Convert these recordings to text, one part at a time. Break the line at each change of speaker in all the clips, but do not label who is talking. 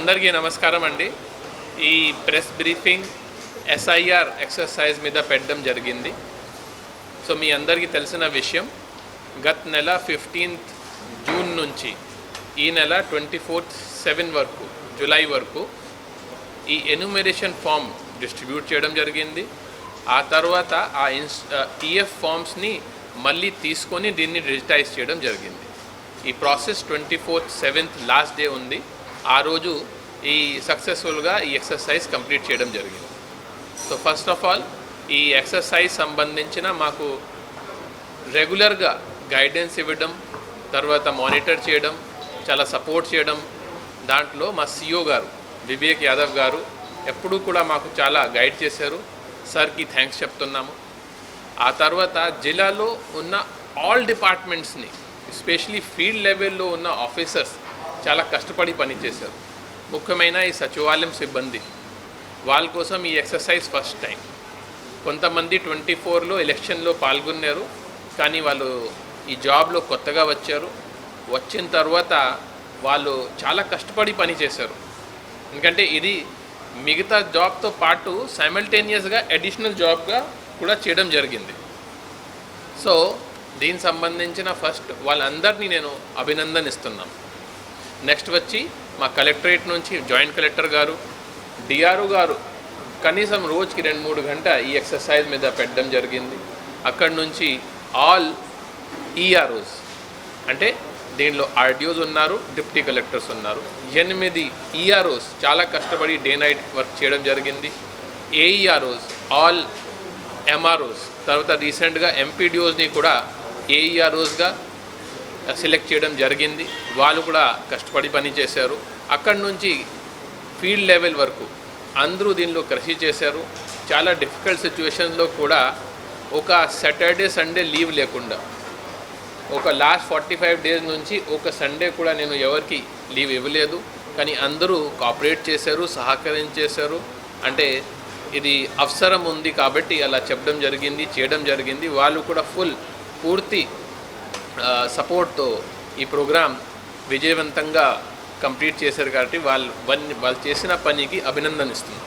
అందరికీ నమస్కారం అండి. ఈ ప్రెస్ బ్రీఫింగ్ ఎస్ఐఆర్ ఎక్సర్సైజ్ మీద పెట్టడం జరిగింది. సో మీ అందరికీ తెలిసిన విషయం, గత నెల 15th జూన్ నుంచి ఈ నెల 24th 7 వరకు జూలై వరకు ఈ ఎన్యూమరేషన్ ఫామ్ డిస్ట్రిబ్యూట్ చేయడం జరిగింది. ఆ తర్వాత ఆ ఈఎఫ్ ఫామ్స్ని మళ్ళీ తీసుకొని దీన్ని డిజిటైజ్ చేయడం జరిగింది. ఈ process 24th 7th last day ఉంది. ఆ రోజు ఈ సక్సెస్ఫుల్గా ఈ ఎక్సర్సైజ్ కంప్లీట్ చేయడం జరిగింది. సో ఫస్ట్ ఆఫ్ ఆల్ ఈ ఎక్సర్సైజ్ సంబంధించిన మాకు రెగ్యులర్గా గైడెన్స్ ఇవ్వడం, తర్వాత మానిటర్ చేయడం, చాలా సపోర్ట్ చేయడం, దాంట్లో మా సిఓ గారు వివేక్ యాదవ్ గారు ఎప్పుడూ కూడా మాకు చాలా గైడ్ చేశారు. సార్కి థ్యాంక్స్ చెప్తున్నాము. ఆ తర్వాత జిల్లాలో ఉన్న ఆల్ డిపార్ట్మెంట్స్ని, ఎస్పెషలీ ఫీల్డ్ లెవెల్లో ఉన్న ఆఫీసర్స్ చాలా కష్టపడి పనిచేశారు. ముఖ్యమైన ఈ సచివాలయం సిబ్బంది, వాళ్ళ కోసం ఈ ఎక్సర్సైజ్ ఫస్ట్ టైం. కొంతమంది 24లో ఎలక్షన్లో పాల్గొన్నారు, కానీ వాళ్ళు ఈ జాబ్లో కొత్తగా వచ్చారు. వచ్చిన తర్వాత వాళ్ళు చాలా కష్టపడి పనిచేశారు. ఎందుకంటే ఇది మిగతా జాబ్తో పాటు సైమల్టేనియస్గా అడిషనల్ జాబ్గా కూడా చేయడం జరిగింది. సో దీనికి సంబంధించిన ఫస్ట్ వాళ్ళందరినీ నేను అభినందనిస్తున్నాను. నెక్స్ట్ వచ్చి మా కలెక్టరేట్ నుంచి జాయింట్ కలెక్టర్ గారు, డిఆర్ఓ గారు కనీసం రోజుకి 2-3 గంటల ఈ ఎక్సర్సైజ్ మీద పెట్టడం జరిగింది. అక్కడి నుంచి ఆల్ ఈఆర్ఓస్, అంటే దీనిలో ఆర్డిఓస్ ఉన్నారు, డిప్యూటీ కలెక్టర్స్ ఉన్నారు, 8 ఈఆర్ఓస్ చాలా కష్టపడి డే నైట్ వర్క్ చేయడం జరిగింది. ఏఈఆర్ఓస్, ఆల్ ఎంఆర్ఓస్, తర్వాత రీసెంట్గా ఎంపీడీఓస్ని కూడా ఏఈఆర్ఓస్గా సెలెక్ట్ చేయడం జరిగింది. వాళ్ళు కూడా కష్టపడి పని చేశారు. అక్కడి నుంచి ఫీల్డ్ లెవెల్ వరకు అందరూ దీనిలో కృషి చేశారు. చాలా డిఫికల్ట్ సిచ్యువేషన్లో కూడా ఒక సాటర్డే సండే లీవ్ లేకుండా, ఒక లాస్ట్ 45 డేస్ నుంచి ఒక సండే కూడా నేను ఎవరికి లీవ్ ఇవ్వలేదు. కానీ అందరూ కోఆపరేట్ చేశారు, సహకరించేశారు. అంటే ఇది అవసరం ఉంది కాబట్టి అలా చెప్పడం జరిగింది, చేయడం జరిగింది. వాళ్ళు కూడా పూర్తి సపోర్ట్తో ఈ ప్రోగ్రాం విజయవంతంగా కంప్లీట్ చేశారు. కాబట్టి వాళ్ళు చేసిన పనికి అభినందనిస్తున్నాను.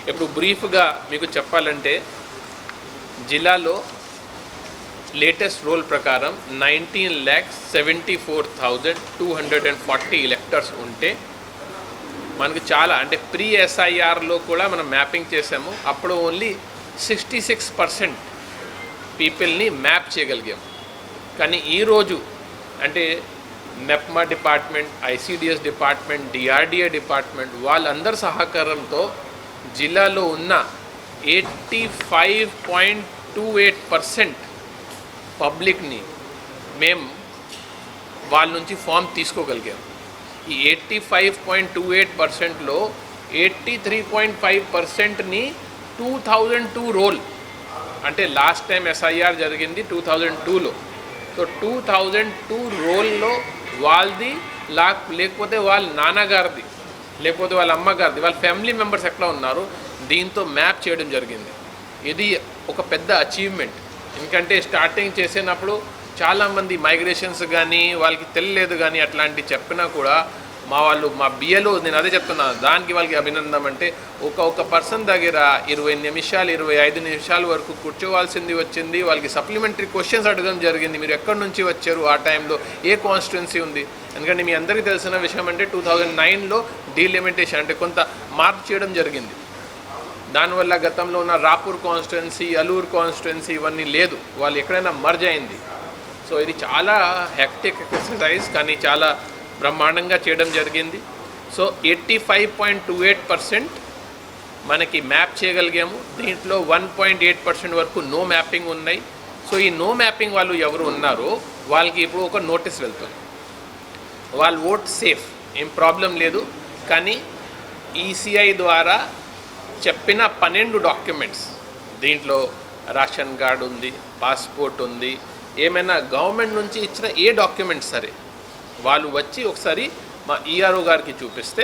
ఇప్పుడు బ్రీఫ్గా మీకు చెప్పాలంటే, జిల్లాలో లేటెస్ట్ రోల్ ప్రకారం 19,74,240 ఎలక్టర్స్ ఉంటే మనకు చాలా, అంటే ప్రీ ఎస్ఐఆర్లో కూడా మనం మ్యాపింగ్ చేసాము. అప్పుడు ఓన్లీ 66% పీపుల్ని మ్యాప్ చేయగలిగాము. కానీ ఈరోజు అంటే MEPMA department, ICDS department, DRDA department వాళ్ళందరి సహకారంతో జిల్లాలో ఉన్న 85.28% పబ్లిక్ని మేము వాళ్ళ నుంచి ఫామ్ తీసుకోగలిగాము. ఈ 85.28%లో 83.5%ని 2002 రోల్, అంటే లాస్ట్ టైం ఎస్ఐఆర్ జరిగింది 2002లో. సో 2002 రోల్లో వాళ్ళది లేకపోతే వాళ్ళ నాన్నగారిది, లేకపోతే వాళ్ళ అమ్మగారిది, వాళ్ళ ఫ్యామిలీ మెంబర్స్ ఎట్లా ఉన్నారు, దీంతో మ్యాప్ చేయడం జరిగింది. ఇది ఒక పెద్ద అచీవ్మెంట్. ఎందుకంటే స్టార్టింగ్ చేసినప్పుడు చాలామంది మైగ్రేషన్స్ కానీ వాళ్ళకి తెలియలేదు, కానీ అట్లాంటివి చెప్పినా కూడా మా బిఏలో నేను అదే చెప్తున్నాను, దానికి వాళ్ళకి అభినందనం. అంటే ఒక పర్సన్ దగ్గర 20 నిమిషాలు 25 నిమిషాల వరకు కూర్చోవాల్సింది వచ్చింది. వాళ్ళకి సప్లిమెంటరీ క్వశ్చన్స్ అడగడం జరిగింది, మీరు ఎక్కడి నుంచి వచ్చారు, ఆ టైంలో ఏ కాన్స్టిట్యున్సీ ఉంది. ఎందుకంటే మీ అందరికీ తెలిసిన విషయం అంటే 2009లో డీలిమిటేషన్, అంటే కొంత మార్పు చేయడం జరిగింది. దానివల్ల గతంలో ఉన్న రాపూర్ కాన్స్టిట్యున్సీ, అలూరు కాన్స్టిట్యున్సీ ఇవన్నీ లేదు, వాళ్ళు ఎక్కడైనా మర్జ్ అయింది. సో ఇది చాలా హెక్టిక్ ఎక్సర్సైజ్, కానీ చాలా బ్రహ్మాండంగా చేయడం జరిగింది. సో 85.28% మనకి మ్యాప్ చేయగలిగాము. దీంట్లో 1.8% వరకు నో మ్యాపింగ్ ఉన్నాయి. సో ఈ నో మ్యాపింగ్ వాళ్ళు ఎవరు ఉన్నారో వాళ్ళకి ఇప్పుడు ఒక నోటీస్ వెళ్తుంది, వాళ్ళు ఓట్ సేఫ్, ఏం ప్రాబ్లం లేదు. కానీ ఈసీఐ ద్వారా చెప్పిన 12 డాక్యుమెంట్స్, దీంట్లో రేషన్ కార్డు ఉంది, పాస్పోర్ట్ ఉంది, ఏమైనా గవర్నమెంట్ నుంచి ఇచ్చిన ఏ డాక్యుమెంట్స్ సరే వాళ్ళు వచ్చి ఒకసారి మా ఈఆర్ఓ గారికి చూపిస్తే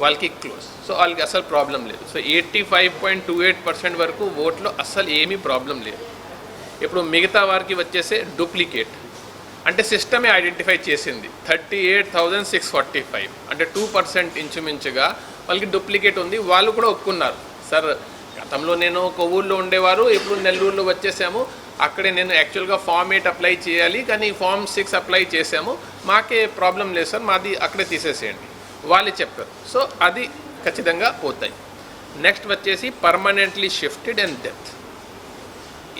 వాళ్ళకి క్లోజ్. సో వాళ్ళకి అసలు ప్రాబ్లం లేదు. సో 85.28% వరకు ఓట్లో అస్సలు ఏమీ ప్రాబ్లం లేదు. ఇప్పుడు మిగతా వారికి వచ్చేసే డూప్లికేట్, అంటే సిస్టమే ఐడెంటిఫై చేసింది 38,645, అంటే 2% ఇంచుమించుగా వాళ్ళకి డూప్లికేట్ ఉంది. వాళ్ళు కూడా ఒప్పుకున్నారు, సార్ గతంలో నేను కొవ్వూరులో ఉండేవారు, ఇప్పుడు నెల్లూరులో వచ్చేసాము, అక్కడే నేను యాక్చువల్గా ఫామ్ 8 అప్లై చేయాలి కానీ ఫామ్ 6 అప్లై చేసాము, మాకే ప్రాబ్లం లేదు సార్, మాది అక్కడే తీసేసేయండి వాళ్ళు చెప్పారు. సో అది ఖచ్చితంగా పోతాయి. నెక్స్ట్ వచ్చేసి పర్మనెంట్లీ షిఫ్టెడ్ అండ్ డెత్.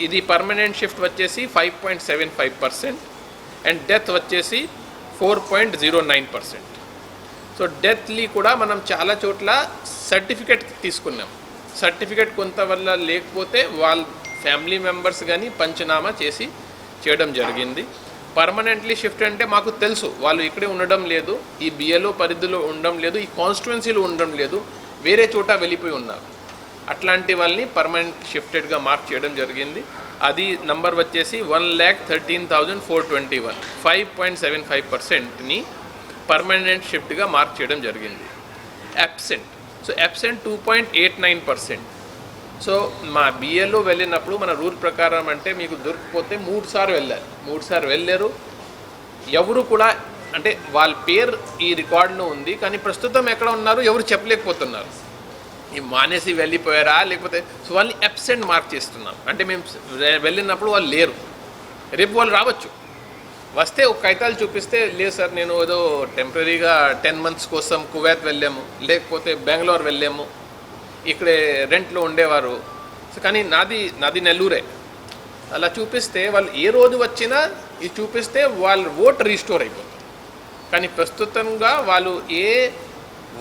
ఇది పర్మనెంట్ షిఫ్ట్ వచ్చేసి 5.75% అండ్ డెత్ వచ్చేసి 4.09%. సో డెత్లీ కూడా మనం చాలా చోట్ల సర్టిఫికెట్ తీసుకున్నాం. సర్టిఫికెట్ కొంత వల్ల లేకపోతే వాళ్ళ ఫ్యామిలీ మెంబర్స్ కానీ పంచనామా చేసి చేయడం జరిగింది. పర్మనెంట్లీ షిఫ్ట్ అంటే మాకు తెలుసు వాళ్ళు ఇక్కడే ఉండడం లేదు, ఈ బిఎల్ఓ పరిధిలో ఉండడం లేదు, ఈ కాన్స్టిట్యున్సీలో ఉండడం లేదు, వేరే చోట వెళ్ళిపోయి ఉన్నారు. అట్లాంటి వాళ్ళని పర్మనెంట్ షిఫ్టెడ్గా మార్క్ చేయడం జరిగింది. అది నంబర్ వచ్చేసి 1,13,421, 5.75%ని పర్మనెంట్ షిఫ్ట్గా మార్క్ చేయడం జరిగింది. Absent, so absent 2.89%. సో మా బిఏలో వెళ్ళినప్పుడు మన రూల్ ప్రకారం అంటే మీకు దొరికిపోతే 3 సార్లు వెళ్ళారు, 3 సార్లు వెళ్ళారు. ఎవరు కూడా అంటే వాళ్ళ పేరు ఈ రికార్డులో ఉంది కానీ ప్రస్తుతం ఎక్కడ ఉన్నారు ఎవరు చెప్పలేకపోతున్నారు. ఈ మానేసి వెళ్ళిపోయారా లేకపోతే, సో వాళ్ళని అబ్సెంట్ మార్క్ చేస్తున్నాం. అంటే మేము వెళ్ళినప్పుడు వాళ్ళు లేరు, రేపు వాళ్ళు రావచ్చు, వస్తే ఒక కాగితాలు చూపిస్తే లేదు సార్ నేను ఏదో టెంపరీగా 10 months కోసం కువైత్ వెళ్ళాము, లేకపోతే బెంగళూరు వెళ్ళాము, ఇక్కడే రెంట్లో ఉండేవారు, సో కానీ నాది నెల్లూరే, అలా చూపిస్తే వాళ్ళు ఏ రోజు వచ్చినా ఇది చూపిస్తే వాళ్ళ ఓట్ రీస్టోర్ అయిపోతుంది. కానీ ప్రస్తుతంగా వాళ్ళు ఏ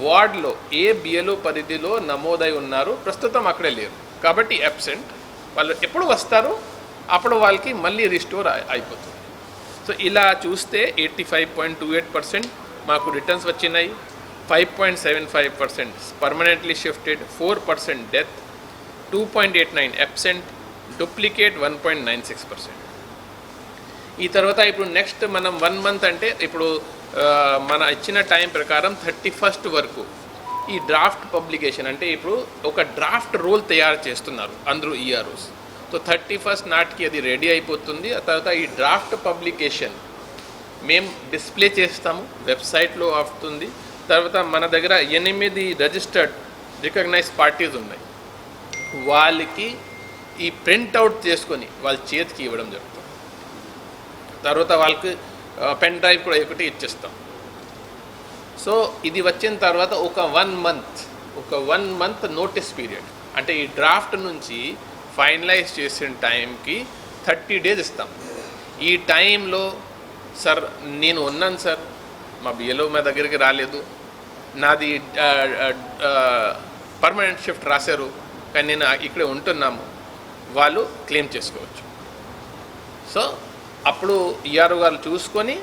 వార్డులో ఏ బిఎల్ఓ పరిధిలో నమోదై ఉన్నారు ప్రస్తుతం అక్కడే లేరు కాబట్టి అబ్సెంట్. వాళ్ళు ఎప్పుడు వస్తారో అప్పుడు వాళ్ళకి మళ్ళీ రీస్టోర్ అయిపోతుంది. సో ఇలా చూస్తే 85.28% మాకు రిటర్న్స్ వచ్చినాయి, 5.75% permanently shifted, 4% death, 2.89 absent, duplicate 1.96%. ఈ తర్వాత ఇప్పుడు నెక్స్ట్ మనం 1 month అంటే ఇప్పుడు మన ఇచ్చిన టైం ప్రకారం 31st వరకు ఈ డ్రాఫ్ట్ పబ్లికేషన్ అంటే ఇప్పుడు ఒక డ్రాఫ్ట్ రోల్ తయారు చేస్తున్నారు అందరూ ఈఆర్ఓస్. సో 31st నాటికి అది రెడీ అయిపోతుంది. ఆ తర్వాత ఈ డ్రాఫ్ట్ పబ్లికేషన్ మేము డిస్ప్లే చేస్తాము, వెబ్సైట్లో వస్తుంది. తర్వాత మన దగ్గర 8 రిజిస్టర్డ్ రికగ్నైజ్ పార్టీస్ ఉన్నాయి, వాళ్ళకి ఈ ప్రింట్అవుట్ చేసుకొని వాళ్ళ చేతికి ఇవ్వడం జరుగుతుంది. తర్వాత వాళ్ళకి పెన్ డ్రైవ్ కూడా ఒకటి ఇచ్చేస్తాం. సో ఇది వచ్చిన తర్వాత ఒక 1 month నోటీస్ పీరియడ్, అంటే ఈ డ్రాఫ్ట్ నుంచి ఫైనలైజ్ చేసిన టైంకి 30 days ఇస్తాం. ఈ టైంలో సార్ నేను ఉన్నాను సార్, మా బిఎల్ఓ మా దగ్గరికి రాలేదు, నాది పర్మనెంట్ షిఫ్ట్ రాశారు కానీ నేను ఇక్కడే ఉంటున్నాము, వాళ్ళు క్లెయిమ్ చేసుకోవచ్చు. సో అప్పుడు ఈఆర్ఓ గారు చూసుకొని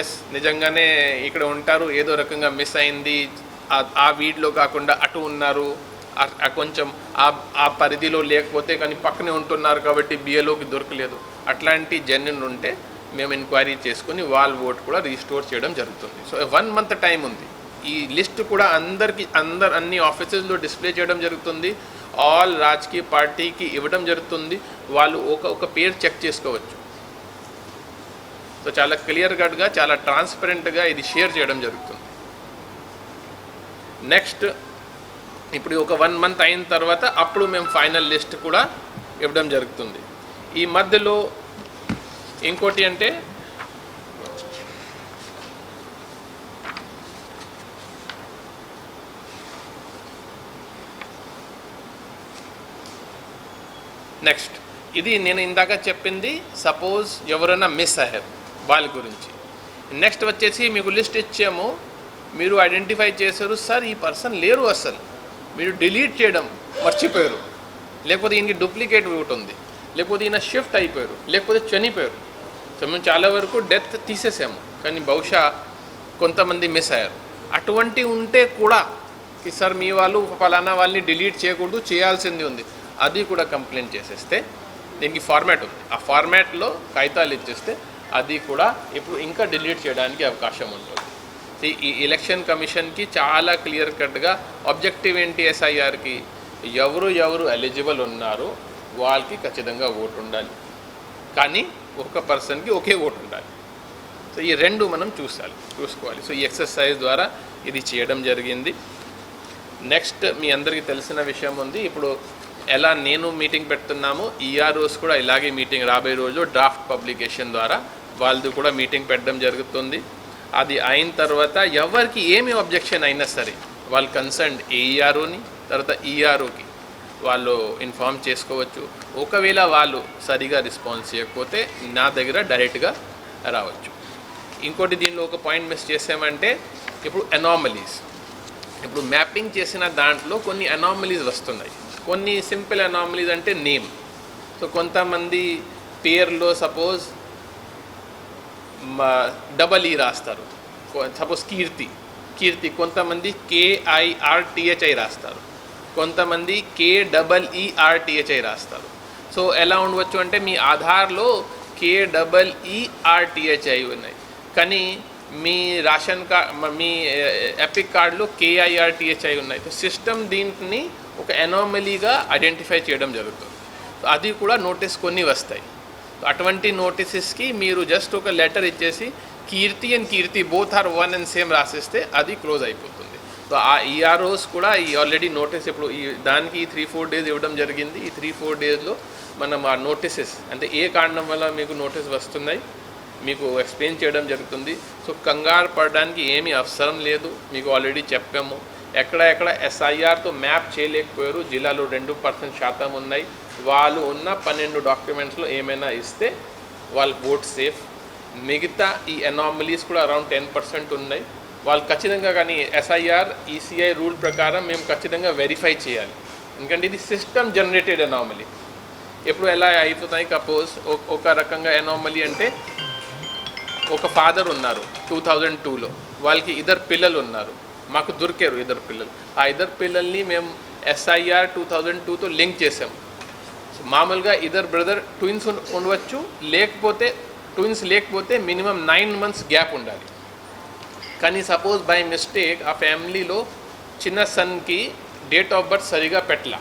ఎస్ నిజంగానే ఇక్కడ ఉంటారు, ఏదో రకంగా మిస్ అయింది, ఆ వీడిలో కాకుండా అటు ఉన్నారు, కొంచెం ఆ పరిధిలో లేకపోతే కానీ పక్కనే ఉంటున్నారు కాబట్టి బిఎల్ఓకి దొరకలేదు, అట్లాంటి జెన్యున్ ఉంటే మేము ఎంక్వైరీ చేసుకుని వాళ్ళ ఓట్ కూడా రీస్టోర్ చేయడం జరుగుతుంది. సో 1 month టైం ఉంది. ఈ లిస్ట్ కూడా అన్ని ఆఫీసెస్లో డిస్ప్లే చేయడం జరుగుతుంది, ఆల్ రాజకీయ పార్టీకి ఇవ్వడం జరుగుతుంది, వాళ్ళు ఒక పేరు చెక్ చేసుకోవచ్చు. సో చాలా క్లియర్ కట్గా చాలా ట్రాన్స్పరెంట్గా ఇది షేర్ చేయడం జరుగుతుంది. నెక్స్ట్ ఇప్పుడు ఒక 1 month అయిన తర్వాత అప్పుడు మేము ఫైనల్ లిస్ట్ కూడా ఇవ్వడం జరుగుతుంది. ఈ మధ్యలో ఇంకోటి అంటే నెక్స్ట్ ఇది నేను ఇందాక చెప్పింది, సపోజ్ ఎవరైనా మిస్ అయ్యారు వాళ్ళ గురించి. నెక్స్ట్ వచ్చేసి మీకు లిస్ట్ ఇచ్చాము, మీరు ఐడెంటిఫై చేశారు సార్ ఈ పర్సన్ లేరు, అసలు మీరు డిలీట్ చేయడం మర్చిపోయారు, లేకపోతే ఈయనకి డూప్లికేట్ ఓట్ ఉంది, లేకపోతే ఈయన షిఫ్ట్ అయిపోయారు, లేకపోతే చనిపోయారు. సో మేము చాలా వరకు డెత్ తీసేసాము కానీ బహుశా కొంతమంది మిస్ అయ్యారు. అటువంటి ఉంటే కూడా సార్ మీ వాళ్ళు ఫలానా వాళ్ళని డిలీట్ చేయకూడదు, చేయాల్సింది ఉంది, అది కూడా కంప్లైంట్ చేసేస్తే దీనికి ఫార్మాట్ ఉంది, ఆ ఫార్మాట్లో కాగితాలు ఇచ్చేస్తే అది కూడా ఇప్పుడు ఇంకా డిలీట్ చేయడానికి అవకాశం ఉంటుంది. ఈ ఎలక్షన్ కమిషన్కి చాలా క్లియర్ కట్గా ఆబ్జెక్టివ్ ఏంటి, ఎస్ఐఆర్కి ఎవరు ఎలిజిబుల్ ఉన్నారో వాళ్ళకి ఖచ్చితంగా ఓటు ఉండాలి, కానీ ఒక పర్సన్కి ఒకే ఓటు ఉండాలి. సో ఈ రెండు మనం చూసుకోవాలి. సో ఈ ఎక్సర్సైజ్ ద్వారా ఇది చేయడం జరిగింది. నెక్స్ట్ మీ అందరికీ తెలిసిన విషయం ఉంది, ఇప్పుడు ఎలా నేను మీటింగ్ పెడుతున్నాము, ఈఆర్ఓస్ కూడా ఇలాగే మీటింగ్ రాబోయే రోజు డ్రాఫ్ట్ పబ్లికేషన్ ద్వారా వాళ్ళది కూడా మీటింగ్ పెట్టడం జరుగుతుంది. అది అయిన తర్వాత ఎవరికి ఏమి అబ్జెక్షన్ అయినా సరే వాళ్ళు కన్సర్న్ ఏఈఆర్ఓని తర్వాత ఈఆర్ఓకి వాళ్ళు ఇన్ఫార్మ్ చేసుకోవచ్చు. ఒకవేళ వాళ్ళు సరిగా రెస్పాన్స్ చేయకపోతే నా దగ్గర డైరెక్ట్గా రావచ్చు. ఇంకోటి దీనిలో ఒక పాయింట్ మిస్ చేసామంటే ఇప్పుడు అనామలీస్, ఇప్పుడు మ్యాపింగ్ చేసిన దాంట్లో కొన్ని అనామలీస్ వస్తున్నాయి. కొన్ని సింపుల్ అనామలీస్ అంటే నేమ్. సో కొంతమంది పేర్లో సపోజ్ డబల్ ఈ రాస్తారు, సపోజ్ కీర్తి కొంతమంది KIRTHI రాస్తారు, కొంతమంది KEERTHI రాస్తారు. సో ఎలా ఉండవచ్చు అంటే మీ ఆధార్లో KEERTHI ఉన్నాయి, కానీ మీ రేషన్ కార్డ్ మీ ఎపిక్ కార్డులో KIRTHI ఉన్నాయి. సో సిస్టమ్ దీంట్ని ఒక అనామలీగా ఐడెంటిఫై చేయడం జరుగుతుంది. సో అది కూడా నోటీస్ కొన్ని వస్తాయి. సో అటువంటి నోటీసెస్కి మీరు జస్ట్ ఒక లెటర్ ఇచ్చేసి Keerthi and Keerthi both are one and same రాసిస్తే అది క్లోజ్ అయిపోతుంది. సో ఆ ఈఆర్ఓస్ కూడా ఈ ఆల్రెడీ నోటీస్ ఇప్పుడు దానికి 3-4 డేస్ ఇవ్వడం జరిగింది. ఈ 3-4 డేస్లో మనం ఆ నోటీసెస్ అంటే ఏ కారణం వల్ల మీకు నోటీస్ వస్తున్నాయి మీకు ఎక్స్ప్లెయిన్ చేయడం జరుగుతుంది. సో కంగారు పడడానికి ఏమీ అవసరం లేదు, మీకు ఆల్రెడీ చెప్పాము. ఎక్కడ SIRతో మ్యాప్ చేయలేకపోయారు, జిల్లాలో 2% ఉన్నాయి, వాళ్ళు ఉన్న 12 డాక్యుమెంట్స్లో ఏమైనా ఇస్తే వాళ్ళ ఓట్ సేఫ్. మిగతా ఈ అనామలీస్ కూడా అరౌండ్ 10% ఉన్నాయి, వాళ్ళు ఖచ్చితంగా కానీ SIR ECI రూల్ ప్రకారం మేము ఖచ్చితంగా వెరిఫై చేయాలి, ఎందుకంటే ఇది సిస్టమ్ జనరేటెడ్ అనామలీ. ఎప్పుడు ఎలా అయిపోతాయి, సపోజ్ ఒక రకంగా అనామలీ అంటే ఒక ఫాదర్ ఉన్నారు 2002లో, వాళ్ళకి 2 పిల్లలు ఉన్నారు, మాకు దొరికారు 2 పిల్లలు. ఆ 2 పిల్లల్ని మేము SIR 2002తో లింక్ చేసాము. మామూలుగా 2 బ్రదర్ ట్విన్స్ ఉండవచ్చు, ట్విన్స్ లేకపోతే మినిమం 9 months గ్యాప్ ఉండాలి. కానీ సపోజ్ బై మిస్టేక్ ఆ ఫ్యామిలీలో చిన్న సన్కి డేట్ ఆఫ్ బర్త్ సరిగా పెట్టలా,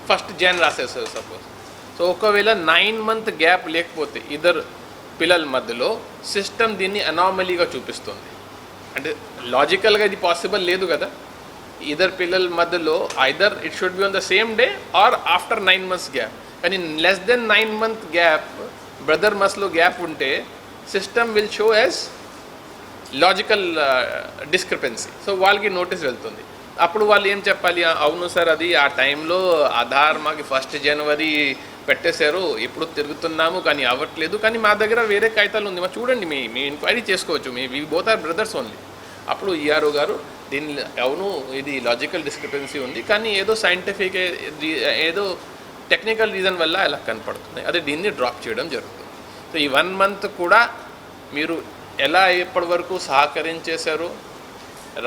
1st Jan రాసేస్తారు సపోజ్. సో ఒకవేళ 9 month గ్యాప్ లేకపోతే 2 పిల్లల మధ్యలో సిస్టమ్ దీన్ని అనామలీగా చూపిస్తుంది. అంటే లాజికల్గా ఇది పాసిబుల్ లేదు కదా, 2 పిల్లల మధ్యలో either it should be on the same day or after 9 months gap. కానీ less than 9 month gap brother మస్లో గ్యాప్ ఉంటే system will show as logical discrepancy. So వాళ్ళకి నోటీస్ వెళ్తుంది. అప్పుడు వాళ్ళు ఏం చెప్పాలి, అవును సార్ అది ఆ టైంలో ఆధార్ మాకు 1st January పెట్టేశారు, ఇప్పుడు తిరుగుతున్నాము కానీ అవ్వట్లేదు, కానీ మా దగ్గర వేరే కాగితాలు ఉంది, మా చూడండి మీ ఎంక్వైరీ చేసుకోవచ్చు, we both are brothers only. అప్పుడు ఈఆర్ఓ గారు దీన్ని అవును ఇది లాజికల్ డిస్క్రిపెన్సీ ఉంది, కానీ ఏదో సైంటిఫిక్ ఏదో టెక్నికల్ రీజన్ వల్ల అలా కనపడుతుంది, అదే దీన్ని డ్రాప్ చేయడం జరుగుతుంది. సో ఈ 1 month కూడా మీరు ఎలా ఎప్పటి వరకు సహకరించేశారు,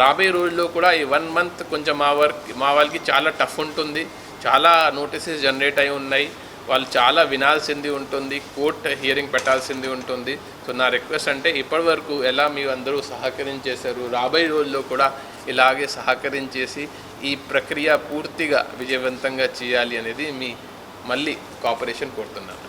రాబోయే రోజుల్లో కూడా ఈ 1 month కొంచెం మా వాళ్ళకి చాలా టఫ్ ఉంటుంది, చాలా నోటీసెస్ జనరేట్ అయి ఉన్నాయి, వాళ్ళు చాలా వినాల్సింది ఉంటుంది, కోర్ట్ హియరింగ్ పెట్టాల్సింది ఉంటుంది. సో నా రిక్వెస్ట్ అంటే ఇప్పటి వరకు ఎలా మీరు అందరూ సహకరించేశారు, రాబోయే రోజుల్లో కూడా ఇలాగే సహకరించేసి ఈ ప్రక్రియ పూర్తిగా విజయవంతంగా చేయాలి అనేది మీ మళ్ళీ కోఆపరేషన్ కోరుతున్నాను.